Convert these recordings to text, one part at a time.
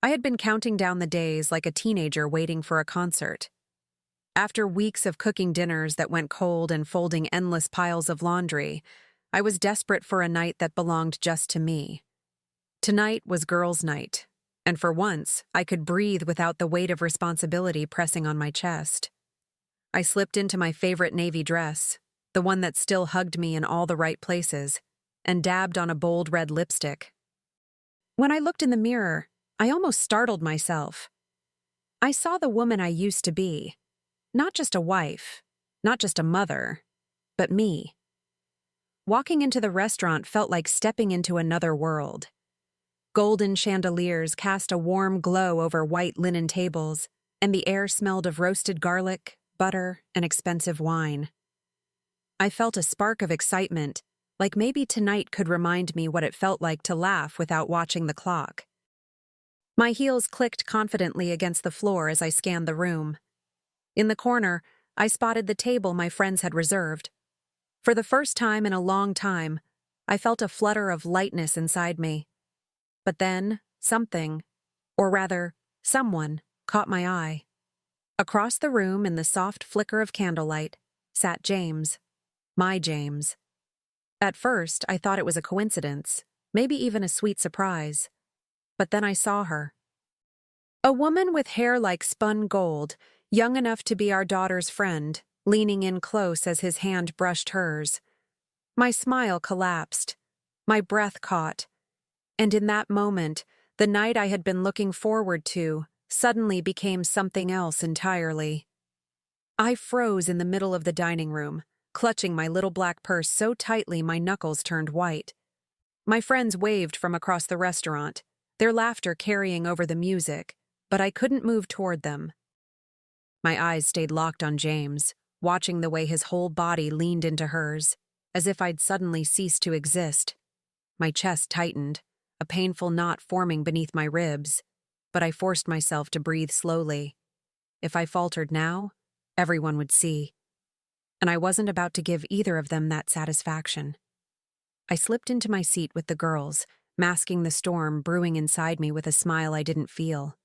I had been counting down the days like a teenager waiting for a concert. After weeks of cooking dinners that went cold and folding endless piles of laundry, I was desperate for a night that belonged just to me. Tonight was girls' night, and for once, I could breathe without the weight of responsibility pressing on my chest. I slipped into my favorite navy dress, the one that still hugged me in all the right places, and dabbed on a bold red lipstick. When I looked in the mirror, I almost startled myself. I saw the woman I used to be. Not just a wife, not just a mother, but me. Walking into the restaurant felt like stepping into another world. Golden chandeliers cast a warm glow over white linen tables, and the air smelled of roasted garlic, butter, and expensive wine. I felt a spark of excitement, like maybe tonight could remind me what it felt like to laugh without watching the clock. My heels clicked confidently against the floor as I scanned the room. In the corner, I spotted the table my friends had reserved. For the first time in a long time, I felt a flutter of lightness inside me. But then, something, or rather, someone, caught my eye. Across the room in the soft flicker of candlelight sat James. My James. At first, I thought it was a coincidence, maybe even a sweet surprise. But then I saw her. A woman with hair like spun gold, young enough to be our daughter's friend, leaning in close as his hand brushed hers. My smile collapsed. My breath caught. And in that moment, the night I had been looking forward to suddenly became something else entirely. I froze in the middle of the dining room, clutching my little black purse so tightly my knuckles turned white. My friends waved from across the restaurant, their laughter carrying over the music, but I couldn't move toward them. My eyes stayed locked on James, watching the way his whole body leaned into hers, as if I'd suddenly ceased to exist. My chest tightened, a painful knot forming beneath my ribs, but I forced myself to breathe slowly. If I faltered now, everyone would see. And I wasn't about to give either of them that satisfaction. I slipped into my seat with the girls, masking the storm brewing inside me with a smile I didn't feel.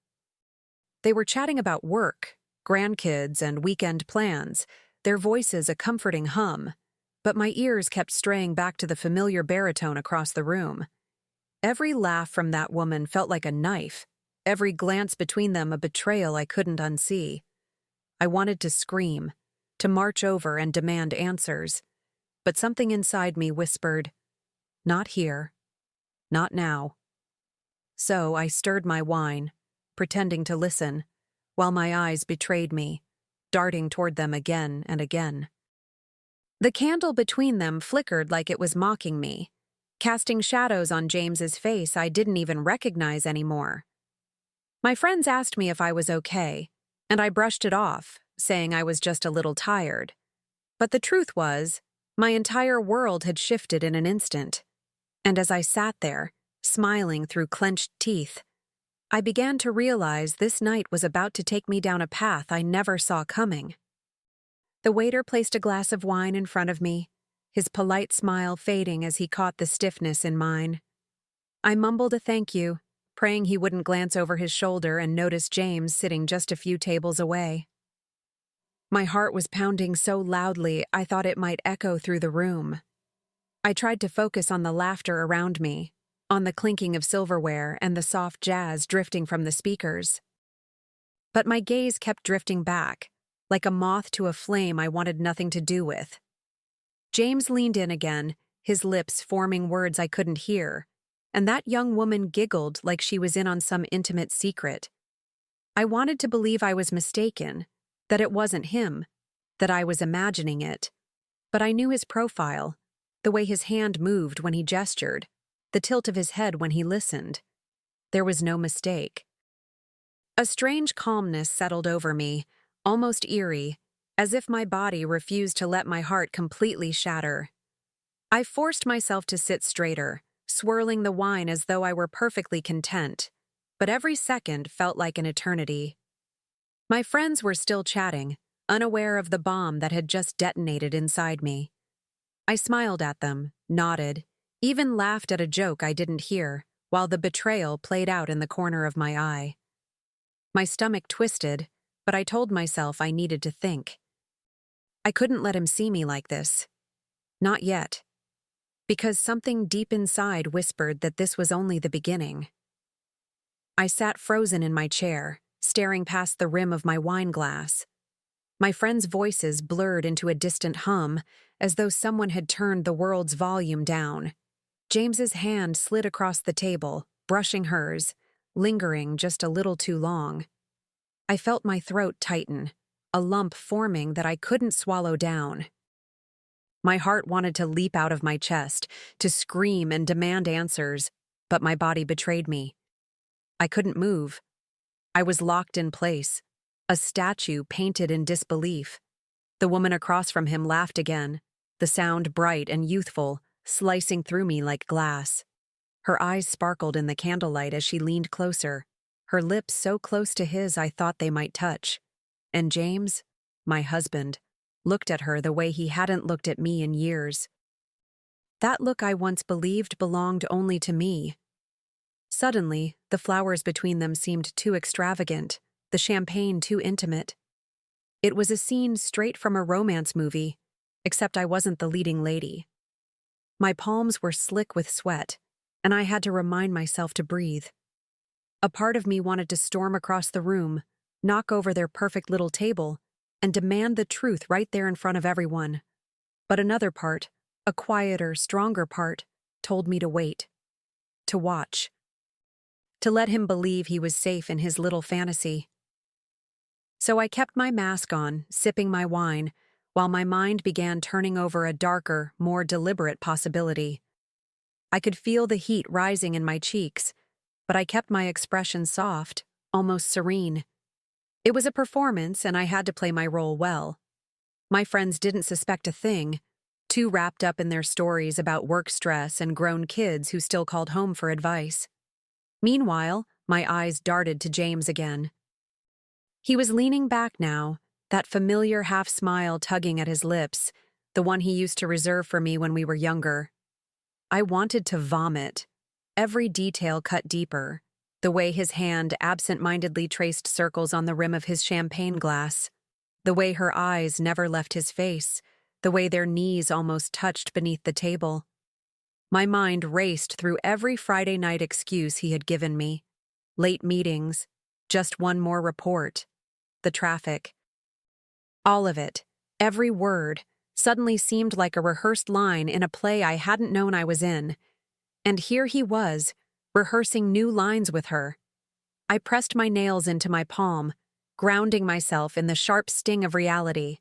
They were chatting about work, grandkids, and weekend plans, their voices a comforting hum, but my ears kept straying back to the familiar baritone across the room. Every laugh from that woman felt like a knife, every glance between them a betrayal I couldn't unsee. I wanted to scream, to march over and demand answers, but something inside me whispered, "Not here. Not now." So I stirred my wine, pretending to listen, while my eyes betrayed me, darting toward them again and again. The candle between them flickered like it was mocking me, casting shadows on James's face I didn't even recognize anymore. My friends asked me if I was okay, and I brushed it off, saying I was just a little tired. But the truth was, my entire world had shifted in an instant. And as I sat there, smiling through clenched teeth, I began to realize this night was about to take me down a path I never saw coming. The waiter placed a glass of wine in front of me, his polite smile fading as he caught the stiffness in mine. I mumbled a thank you, praying he wouldn't glance over his shoulder and notice James sitting just a few tables away. My heart was pounding so loudly I thought it might echo through the room. I tried to focus on the laughter around me, on the clinking of silverware and the soft jazz drifting from the speakers. But my gaze kept drifting back, like a moth to a flame I wanted nothing to do with. James leaned in again, his lips forming words I couldn't hear, and that young woman giggled like she was in on some intimate secret. I wanted to believe I was mistaken, that it wasn't him, that I was imagining it. But I knew his profile, the way his hand moved when he gestured, the tilt of his head when he listened. There was no mistake. A strange calmness settled over me, almost eerie, as if my body refused to let my heart completely shatter. I forced myself to sit straighter, swirling the wine as though I were perfectly content, but every second felt like an eternity. My friends were still chatting, unaware of the bomb that had just detonated inside me. I smiled at them, nodded, even laughed at a joke I didn't hear, while the betrayal played out in the corner of my eye. My stomach twisted, but I told myself I needed to think. I couldn't let him see me like this. Not yet. Because something deep inside whispered that this was only the beginning. I sat frozen in my chair, staring past the rim of my wine glass. My friends' voices blurred into a distant hum, as though someone had turned the world's volume down. James's hand slid across the table, brushing hers, lingering just a little too long. I felt my throat tighten, a lump forming that I couldn't swallow down. My heart wanted to leap out of my chest, to scream and demand answers, but my body betrayed me. I couldn't move. I was locked in place, a statue painted in disbelief. The woman across from him laughed again, the sound bright and youthful, slicing through me like glass. Her eyes sparkled in the candlelight as she leaned closer, her lips so close to his I thought they might touch. And James, my husband, looked at her the way he hadn't looked at me in years. That look I once believed belonged only to me. Suddenly, the flowers between them seemed too extravagant, the champagne too intimate. It was a scene straight from a romance movie, except I wasn't the leading lady. My palms were slick with sweat, and I had to remind myself to breathe. A part of me wanted to storm across the room, knock over their perfect little table, and demand the truth right there in front of everyone. But another part, a quieter, stronger part, told me to wait. To watch. To let him believe he was safe in his little fantasy. So I kept my mask on, sipping my wine, while my mind began turning over a darker, more deliberate possibility. I could feel the heat rising in my cheeks, but I kept my expression soft, almost serene. It was a performance, and I had to play my role well. My friends didn't suspect a thing, too wrapped up in their stories about work stress and grown kids who still called home for advice. Meanwhile, my eyes darted to James again. He was leaning back now, that familiar half-smile tugging at his lips, the one he used to reserve for me when we were younger. I wanted to vomit. Every detail cut deeper. The way his hand absent-mindedly traced circles on the rim of his champagne glass. The way her eyes never left his face. The way their knees almost touched beneath the table. My mind raced through every Friday night excuse he had given me. Late meetings, just one more report, the traffic. All of it, every word, suddenly seemed like a rehearsed line in a play I hadn't known I was in. And here he was, rehearsing new lines with her. I pressed my nails into my palm, grounding myself in the sharp sting of reality.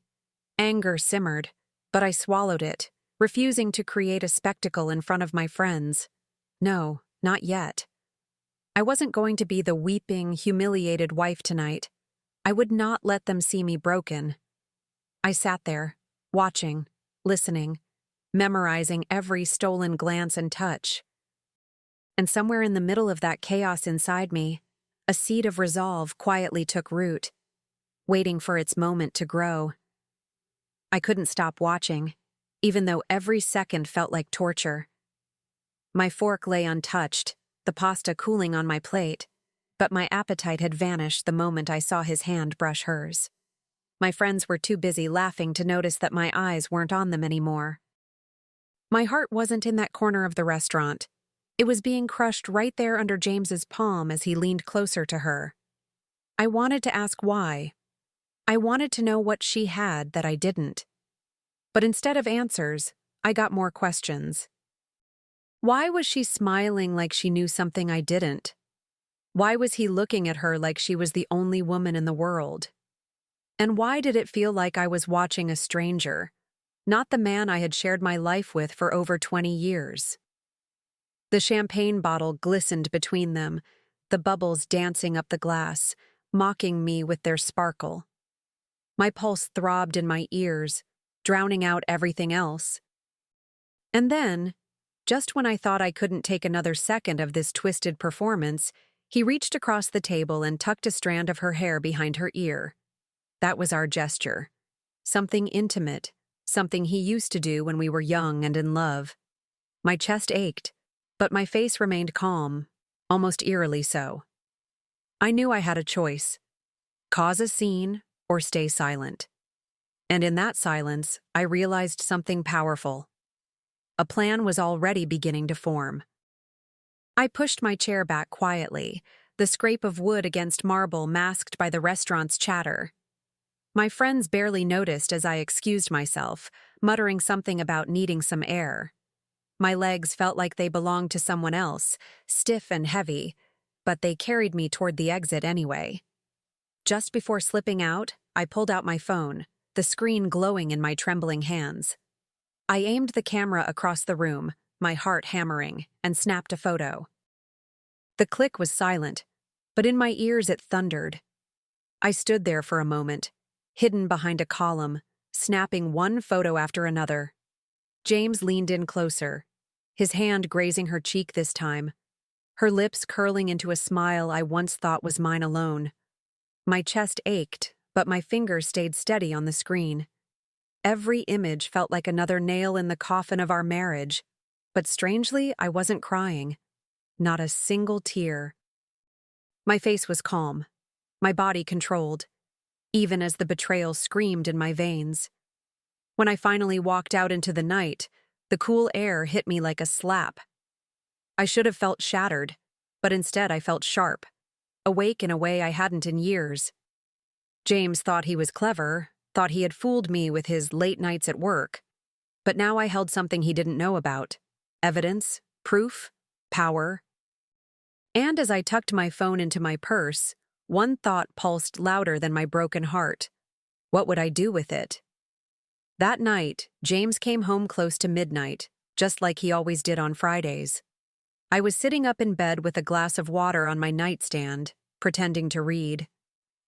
Anger simmered, but I swallowed it, refusing to create a spectacle in front of my friends. No, not yet. I wasn't going to be the weeping, humiliated wife tonight. I would not let them see me broken. I sat there, watching, listening, memorizing every stolen glance and touch. And somewhere in the middle of that chaos inside me, a seed of resolve quietly took root, waiting for its moment to grow. I couldn't stop watching, even though every second felt like torture. My fork lay untouched, the pasta cooling on my plate, but my appetite had vanished the moment I saw his hand brush hers. My friends were too busy laughing to notice that my eyes weren't on them anymore. My heart wasn't in that corner of the restaurant. It was being crushed right there under James's palm as he leaned closer to her. I wanted to ask why. I wanted to know what she had that I didn't. But instead of answers, I got more questions. Why was she smiling like she knew something I didn't? Why was he looking at her like she was the only woman in the world? And why did it feel like I was watching a stranger, not the man I had shared my life with for over 20 years? The champagne bottle glistened between them, the bubbles dancing up the glass, mocking me with their sparkle. My pulse throbbed in my ears, drowning out everything else. And then, just when I thought I couldn't take another second of this twisted performance, he reached across the table and tucked a strand of her hair behind her ear. That was our gesture. Something intimate, something he used to do when we were young and in love. My chest ached, but my face remained calm, almost eerily so. I knew I had a choice: cause a scene or stay silent. And in that silence, I realized something powerful. A plan was already beginning to form. I pushed my chair back quietly, the scrape of wood against marble masked by the restaurant's chatter. My friends barely noticed as I excused myself, muttering something about needing some air. My legs felt like they belonged to someone else, stiff and heavy, but they carried me toward the exit anyway. Just before slipping out, I pulled out my phone, the screen glowing in my trembling hands. I aimed the camera across the room, my heart hammering, and snapped a photo. The click was silent, but in my ears it thundered. I stood there for a moment, hidden behind a column, snapping one photo after another. James leaned in closer, his hand grazing her cheek this time, her lips curling into a smile I once thought was mine alone. My chest ached, but my fingers stayed steady on the screen. Every image felt like another nail in the coffin of our marriage, but strangely, I wasn't crying. Not a single tear. My face was calm, my body controlled, even as the betrayal screamed in my veins. When I finally walked out into the night, the cool air hit me like a slap. I should have felt shattered, but instead I felt sharp, awake in a way I hadn't in years. James thought he was clever, thought he had fooled me with his late nights at work, but now I held something he didn't know about: evidence, proof, power. And as I tucked my phone into my purse, one thought pulsed louder than my broken heart. What would I do with it? That night, James came home close to midnight, just like he always did on Fridays. I was sitting up in bed with a glass of water on my nightstand, pretending to read.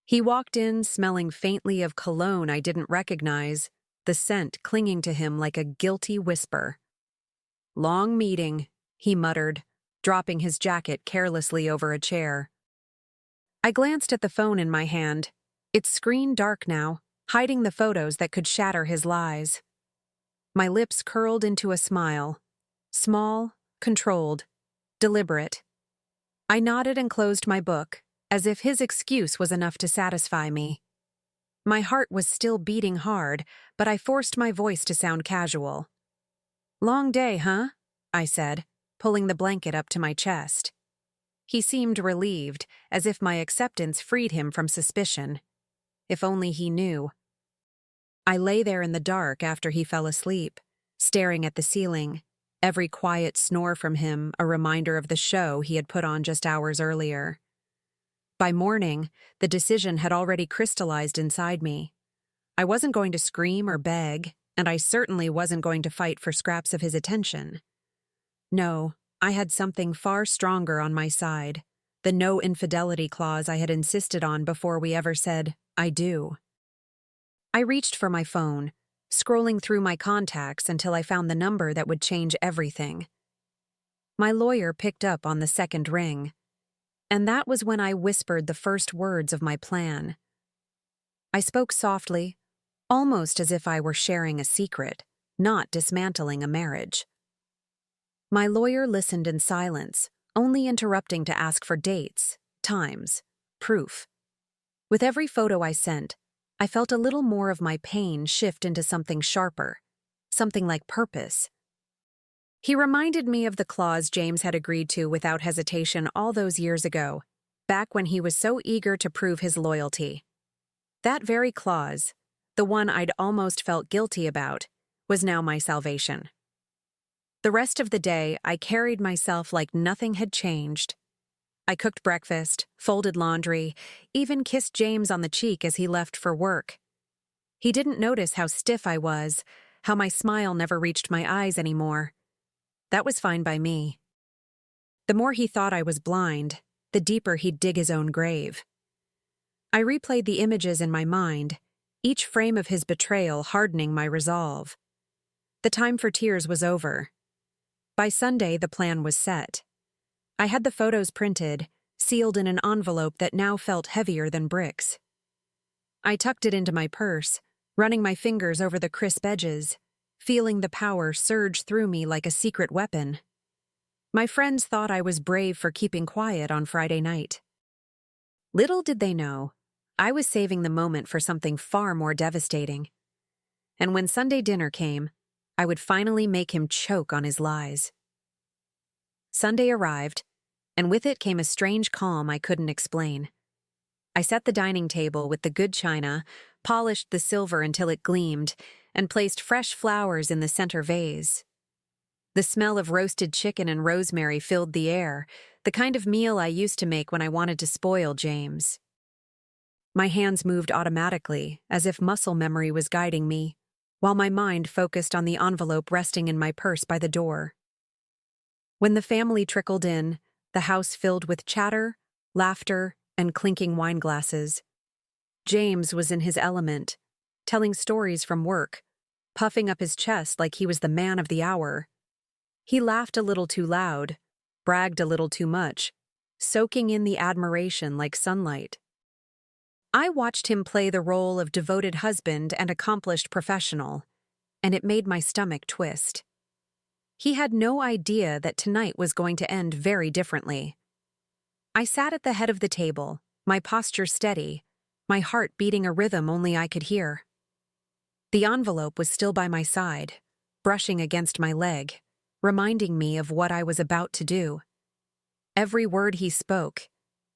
He walked in smelling faintly of cologne I didn't recognize, the scent clinging to him like a guilty whisper. "Long meeting," he muttered, dropping his jacket carelessly over a chair. I glanced at the phone in my hand, its screen dark now, hiding the photos that could shatter his lies. My lips curled into a smile. Small, controlled, deliberate. I nodded and closed my book, as if his excuse was enough to satisfy me. My heart was still beating hard, but I forced my voice to sound casual. "Long day, huh?" I said, pulling the blanket up to my chest. He seemed relieved, as if my acceptance freed him from suspicion. If only he knew. I lay there in the dark after he fell asleep, staring at the ceiling, every quiet snore from him a reminder of the show he had put on just hours earlier. By morning, the decision had already crystallized inside me. I wasn't going to scream or beg, and I certainly wasn't going to fight for scraps of his attention. No, I had something far stronger on my side, the no infidelity clause I had insisted on before we ever said, "I do." I reached for my phone, scrolling through my contacts until I found the number that would change everything. My lawyer picked up on the second ring, and that was when I whispered the first words of my plan. I spoke softly, almost as if I were sharing a secret, not dismantling a marriage. My lawyer listened in silence, only interrupting to ask for dates, times, proof. With every photo I sent, I felt a little more of my pain shift into something sharper, something like purpose. He reminded me of the clause James had agreed to without hesitation all those years ago, back when he was so eager to prove his loyalty. That very clause, the one I'd almost felt guilty about, was now my salvation. The rest of the day, I carried myself like nothing had changed. I cooked breakfast, folded laundry, even kissed James on the cheek as he left for work. He didn't notice how stiff I was, how my smile never reached my eyes anymore. That was fine by me. The more he thought I was blind, the deeper he'd dig his own grave. I replayed the images in my mind, each frame of his betrayal hardening my resolve. The time for tears was over. By Sunday, the plan was set. I had the photos printed, sealed in an envelope that now felt heavier than bricks. I tucked it into my purse, running my fingers over the crisp edges, feeling the power surge through me like a secret weapon. My friends thought I was brave for keeping quiet on Friday night. Little did they know, I was saving the moment for something far more devastating. And when Sunday dinner came, I would finally make him choke on his lies. Sunday arrived, and with it came a strange calm I couldn't explain. I set the dining table with the good china, polished the silver until it gleamed, and placed fresh flowers in the center vase. The smell of roasted chicken and rosemary filled the air, the kind of meal I used to make when I wanted to spoil James. My hands moved automatically, as if muscle memory was guiding me, while my mind focused on the envelope resting in my purse by the door. When the family trickled in, the house filled with chatter, laughter, and clinking wine glasses. James was in his element, telling stories from work, puffing up his chest like he was the man of the hour. He laughed a little too loud, bragged a little too much, soaking in the admiration like sunlight. I watched him play the role of devoted husband and accomplished professional, and it made my stomach twist. He had no idea that tonight was going to end very differently. I sat at the head of the table, my posture steady, my heart beating a rhythm only I could hear. The envelope was still by my side, brushing against my leg, reminding me of what I was about to do. Every word he spoke,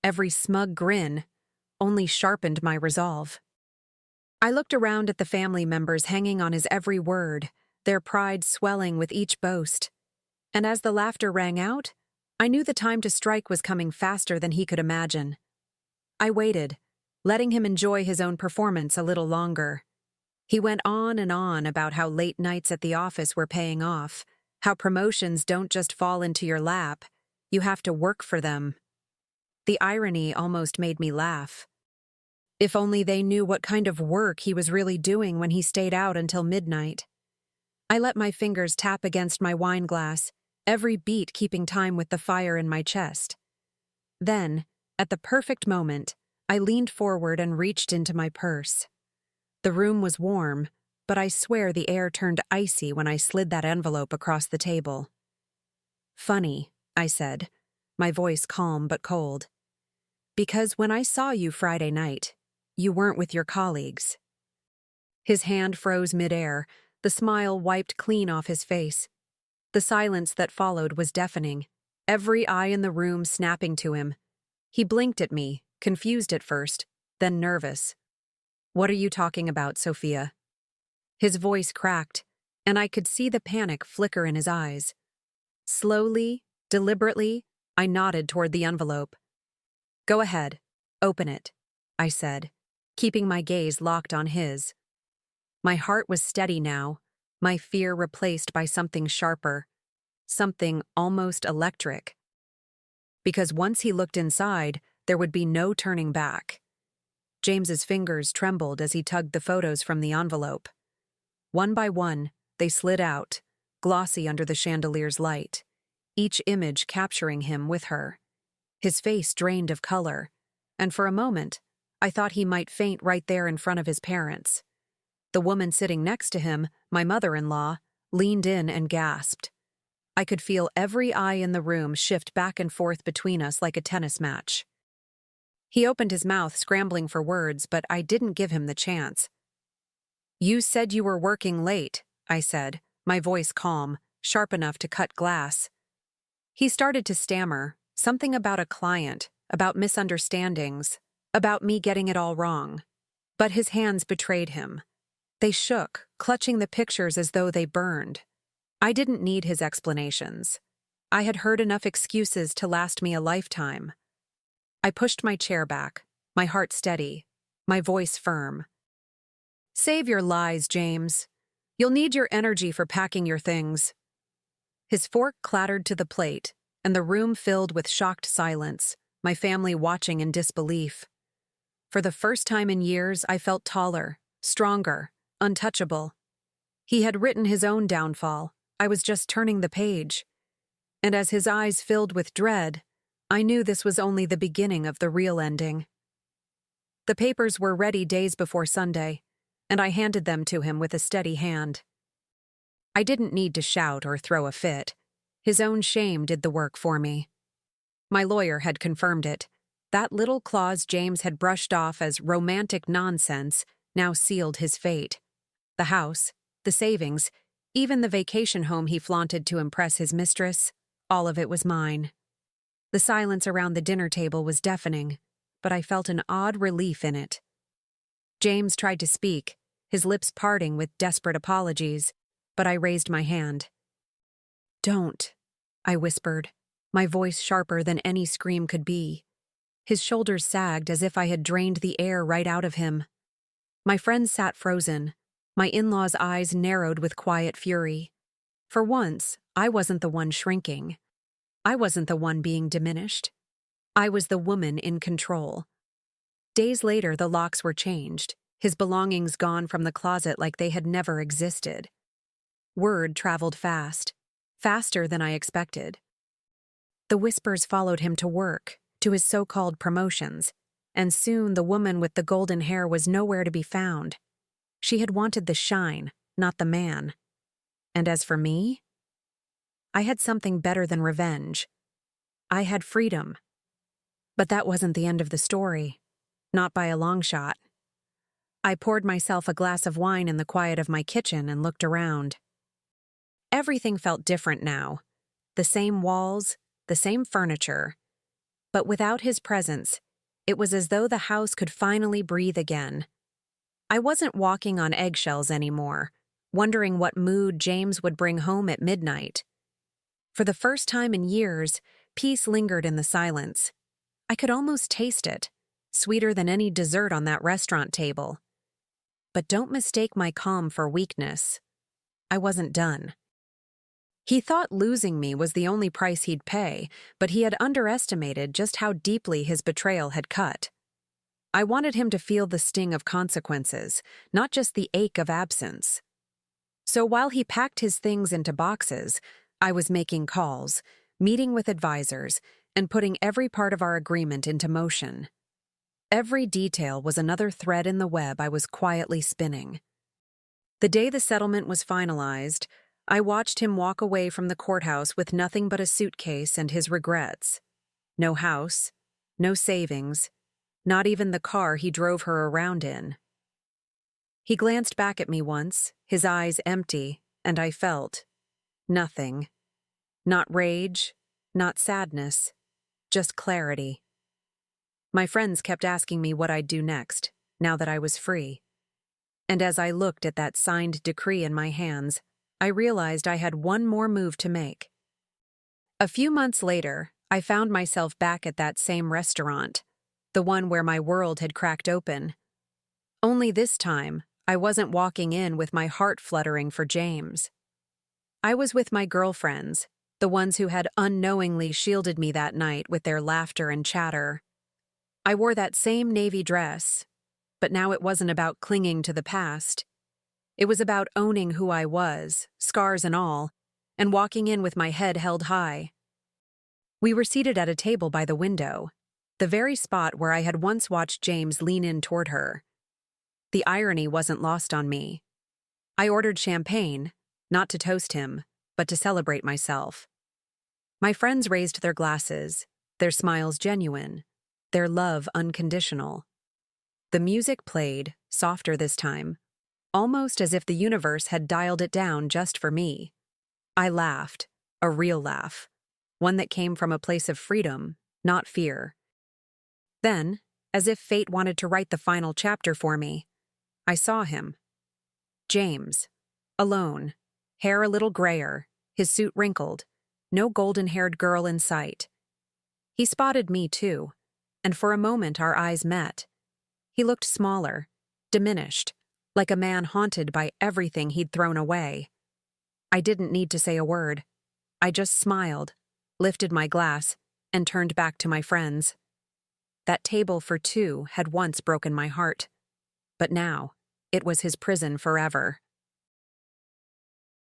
every smug grin, only sharpened my resolve. I looked around at the family members hanging on his every word, their pride swelling with each boast. And as the laughter rang out, I knew the time to strike was coming faster than he could imagine. I waited, letting him enjoy his own performance a little longer. He went on and on about how late nights at the office were paying off, how promotions don't just fall into your lap, you have to work for them. The irony almost made me laugh. If only they knew what kind of work he was really doing when he stayed out until midnight. I let my fingers tap against my wine glass, every beat keeping time with the fire in my chest. Then, at the perfect moment, I leaned forward and reached into my purse. The room was warm, but I swear the air turned icy when I slid that envelope across the table. "Funny," I said, my voice calm but cold. "Because when I saw you Friday night, you weren't with your colleagues." His hand froze midair, the smile wiped clean off his face. The silence that followed was deafening, every eye in the room snapping to him. He blinked at me, confused at first, then nervous. "What are you talking about, Sophia?" His voice cracked, and I could see the panic flicker in his eyes. Slowly, deliberately, I nodded toward the envelope. "Go ahead, open it," I said, keeping my gaze locked on his. My heart was steady now, my fear replaced by something sharper, something almost electric. Because once he looked inside, there would be no turning back. James's fingers trembled as he tugged the photos from the envelope. One by one, they slid out, glossy under the chandelier's light, each image capturing him with her. His face drained of color, and for a moment, I thought he might faint right there in front of his parents. The woman sitting next to him, my mother-in-law, leaned in and gasped. I could feel every eye in the room shift back and forth between us like a tennis match. He opened his mouth, scrambling for words, but I didn't give him the chance. "You said you were working late," I said, my voice calm, sharp enough to cut glass. He started to stammer, something about a client, about misunderstandings, about me getting it all wrong. But his hands betrayed him. They shook, clutching the pictures as though they burned. I didn't need his explanations. I had heard enough excuses to last me a lifetime. I pushed my chair back, my heart steady, my voice firm. "Save your lies, James. You'll need your energy for packing your things." His fork clattered to the plate, and the room filled with shocked silence, my family watching in disbelief. For the first time in years, I felt taller, stronger, untouchable. He had written his own downfall. I was just turning the page. And as his eyes filled with dread, I knew this was only the beginning of the real ending. The papers were ready days before Sunday, and I handed them to him with a steady hand. I didn't need to shout or throw a fit. His own shame did the work for me. My lawyer had confirmed it. That little clause James had brushed off as romantic nonsense now sealed his fate. The house, the savings, even the vacation home he flaunted to impress his mistress, all of it was mine. The silence around the dinner table was deafening, but I felt an odd relief in it. James tried to speak, his lips parting with desperate apologies, but I raised my hand. "Don't," I whispered, my voice sharper than any scream could be. His shoulders sagged as if I had drained the air right out of him. My friends sat frozen, my in-laws' eyes narrowed with quiet fury. For once, I wasn't the one shrinking. I wasn't the one being diminished. I was the woman in control. Days later, the locks were changed, his belongings gone from the closet like they had never existed. Word traveled fast, faster than I expected. The whispers followed him to work, to his so-called promotions, and soon the woman with the golden hair was nowhere to be found. She had wanted the shine, not the man. And as for me, I had something better than revenge. I had freedom. But that wasn't the end of the story, not by a long shot. I poured myself a glass of wine in the quiet of my kitchen and looked around. Everything felt different now. The same walls, the same furniture. But without his presence, it was as though the house could finally breathe again. I wasn't walking on eggshells anymore, wondering what mood James would bring home at midnight. For the first time in years, peace lingered in the silence. I could almost taste it, sweeter than any dessert on that restaurant table. But don't mistake my calm for weakness. I wasn't done. He thought losing me was the only price he'd pay, but he had underestimated just how deeply his betrayal had cut. I wanted him to feel the sting of consequences, not just the ache of absence. So while he packed his things into boxes, I was making calls, meeting with advisors, and putting every part of our agreement into motion. Every detail was another thread in the web I was quietly spinning. The day the settlement was finalized, I watched him walk away from the courthouse with nothing but a suitcase and his regrets. No house, no savings, not even the car he drove her around in. He glanced back at me once, his eyes empty, and I felt nothing. Not rage, not sadness, just clarity. My friends kept asking me what I'd do next, now that I was free. And as I looked at that signed decree in my hands, I realized I had one more move to make. A few months later, I found myself back at that same restaurant, the one where my world had cracked open. Only this time, I wasn't walking in with my heart fluttering for James. I was with my girlfriends, the ones who had unknowingly shielded me that night with their laughter and chatter. I wore that same navy dress, but now it wasn't about clinging to the past. It was about owning who I was, scars and all, and walking in with my head held high. We were seated at a table by the window, the very spot where I had once watched James lean in toward her. The irony wasn't lost on me. I ordered champagne, not to toast him, but to celebrate myself. My friends raised their glasses, their smiles genuine, their love unconditional. The music played, softer this time, almost as if the universe had dialed it down just for me. I laughed, a real laugh, one that came from a place of freedom, not fear. Then, as if fate wanted to write the final chapter for me, I saw him. James, alone, hair a little grayer, his suit wrinkled, no golden-haired girl in sight. He spotted me too, and for a moment our eyes met. He looked smaller, diminished, like a man haunted by everything he'd thrown away. I didn't need to say a word. I just smiled, lifted my glass, and turned back to my friends. That table for two had once broken my heart, but now it was his prison forever.